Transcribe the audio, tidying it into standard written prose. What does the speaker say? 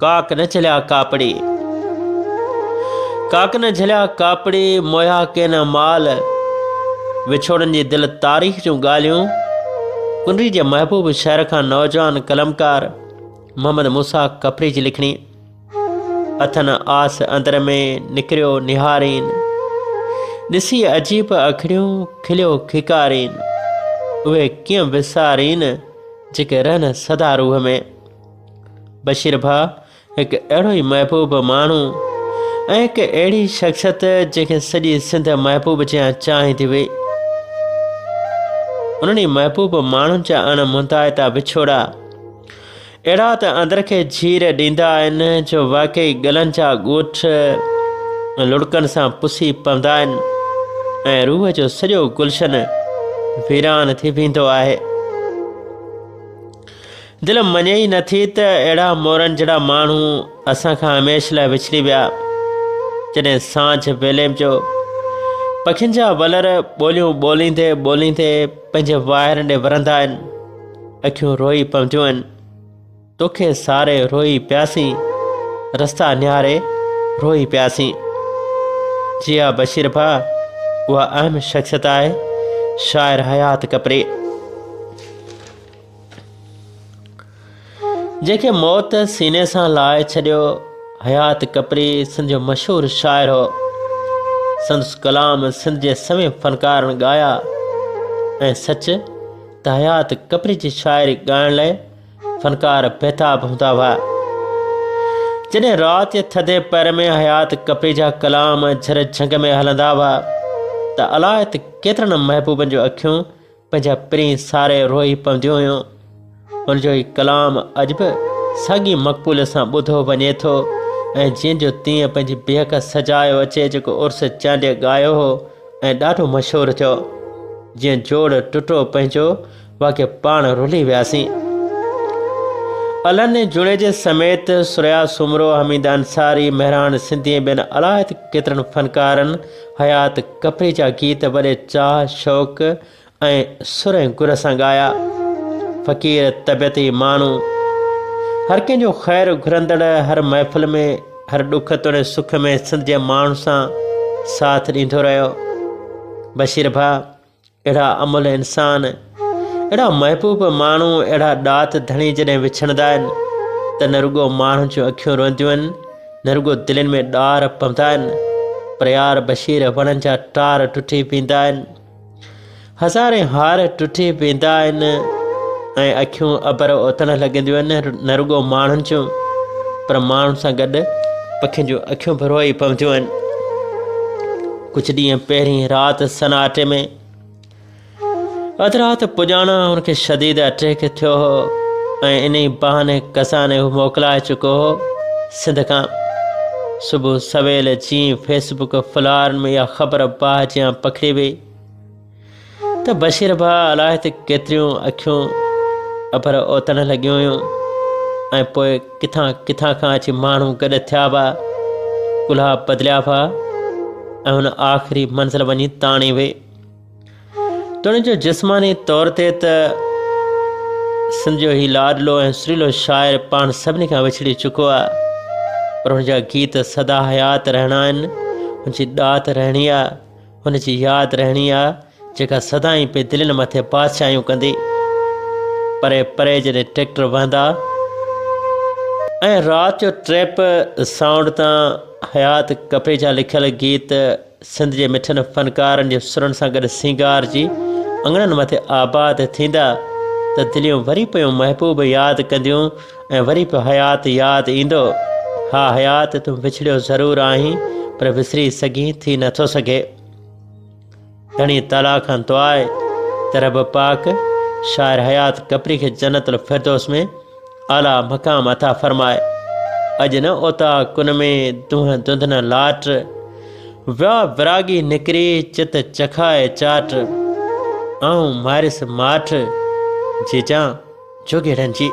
काक न झलिया कापड़ी, काक न झलिया कापड़ी, मोया के न माल, विछोड़न जी दिल तारीख़ जूं ॻाल्हियूं। कुनरी जे महबूब शहर खां नौजवान कलमकार मोहम्मद मूसा कपरी जी लिखणी। अथन आस अंदर में निकिरियो निहारीन, ॾिसी अजीब अखड़ियूं खिलियो खिकारीन। उहे कीअं विसारीन जेके रहन सदा रूह में। बशीर भाउ हिकु अहिड़ो ई महबूब माण्हू ऐं हिकु अहिड़ी शख़्सियत जंहिंखे सॼी सिंध महबूब जियां चाहीं थी हुई। उन्हनि महबूब माण्हुनि जा अणमुंताइता विछोड़ा अहिड़ा त अंदर खे झीर ॾींदा आहिनि जो वाक़ई गलनि जा ॻोठ लुड़कनि सां पुसी पवंदा आहिनि ऐं रूह जो सॼो गुलशन वीरान थी वेंदो आहे। दिल मञे ई नथी त अहिड़ा मोरनि जहिड़ा माण्हू असां खां हमेशह लाइ विछड़ी विया। जॾहिं सांझ वेले जो पखियुनि जा वलर ॿोलियूं ॿोलींदे ॿोलींदे पंहिंजे वाहिर ॾे वरंदा आहिनि, अखियूं रोई पवंदियूं आहिनि। तोखे सारे रोई पियासीं, रस्ता निहारे रोई पियासीं। जी हा बशीर भाउ, उहा अहम शख़्सियत आहे शाइर हयात कपरी, जंहिंखे मौत सीने सां लाहे छॾियो। हयात कपरी सिंध जो मशहूरु शाइर हो। संदसि कलाम सिंध जे सभई फ़नकारनि ॻाया ऐं सच त हयात कपरी जी शाइरी ॻाइण लाइ फ़नकार बेताब हूंदा हुआ। जॾहिं राति जे थधे पैर में हयात कपरी जा कलाम झर झंग में हलंदा हुआ त अलाए त केतिरनि महबूबनि जूं अखियूं पंहिंजा पिरी सारे रोई पवंदियूं हुयूं। हुनजो ई कलाम अॼु बि साॻी मक़बूल सां ॿुधो वञे थो ऐं जंहिंजो तीअं पंहिंजी बेहक सजायो अचे जेको उर्स चांडे ॻायो हो ऐं ॾाढो मशहूरु थियो। जीअं जोड़ टुटो पंहिंजो वाके पाण रुली वियासीं। अलन जुड़े जे समेत सुरया सुमरो हमीद अंसारी मेहरान सिंधी ॿियनि अलाए त केतिरनि फ़नकारनि हयात कपरी जा गीत वॾे चाह शौक़ ऐं सुर ऐं गुर सां ॻाया। फ़क़ीर तबियती माण्हू, हर कंहिंजो ख़ैरु घुरंदड़, हर महफ़िल में हर ॾुख तोड़े सुख में सिंध जे माण्हू सां साथ ॾींदो रहियो। बशीर भाउ अहिड़ा अमुल इंसान, अहिड़ा महबूब माण्हू, अहिड़ा ॾात धणी जॾहिं विछड़ंदा आहिनि त न रुॻो माण्हुनि जूं अखियूं रोईंदियूं आहिनि, न रुॻो दिलनि में ॾार पवंदा आहिनि, पर यार बशीर वणनि जा टार टुटी पवंदा आहिनि, हज़ारे हार टुटी पवंदा आहिनि ऐं अखियूं अबर ओतण लॻंदियूं आहिनि। न रुॻो माण्हुनि जूं पर माण्हुनि सां गॾु पखियुनि जूं अखियूं बि रोई पवंदियूं आहिनि। कुझु ॾींहं पहिरीं राति सनाटे में अधु राति पुॼाणा हुनखे शदीद अटैक थियो हो ऐं इन ई बहाने कसाने हू मोकिलाए चुको हो सिंध खां। सुबुह सवेल जीअं फेसबुक फुलारनि में इहा ख़बर बाहि जियां पखिड़ी वई त बशीर भाउ अलाए त केतिरियूं अखियूं अबर ओतण लॻियूं हुयूं ऐं पोइ किथां किथां खां अची माण्हू गॾु थिया हुआ, कुल्हा बदिलिया हुआ ऐं हुन आख़िरी मंज़िल वञी ताणी वई। तुंहिंजो जो जिस्मानी तौर ते त सिंध जो ही लाडलो ऐं सुरीलो शाइर पाण सभिनी खां विछड़ी चुको आहे, पर हुनजा गीत सदा हयात रहणा आहिनि। हुनजी ॾात रहणी आहे, हुनजी यादि रहणी आहे जेका सदाईं पे दिलनि मथे बादशाहियूं कंदी। परे परे जॾहिं ट्रैक्टर वहंदा ऐं राति जो ट्रैप साउंड तां हयात कपरे जा लिखियल गीत सिंध जे मिठनि फ़नकारनि जे सुरनि सां गॾु सींगार जी अंगणनि मथे आबाद थींदा त दिलियूं वरी पियूं महबूब यादि कंदियूं ऐं वरी पियो हयात यादि ईंदो। हा हयात, तूं विछड़ियो ज़रूरु आहीं पर विसरी सघीं थी नथो सघे। घणी ताला खां दुआ आहे त रब पाक शाइर हयात कपरी खे जन्नतुल फिरदौस में आला मक़ाम अता फ़रमाए। अॼु न ओता कुन में दूंहं दुंधन लाट, विया विरागी निकिरी चित चखाए चाट, आऊं मारिस माठ जीजां जोगेड़नि जी।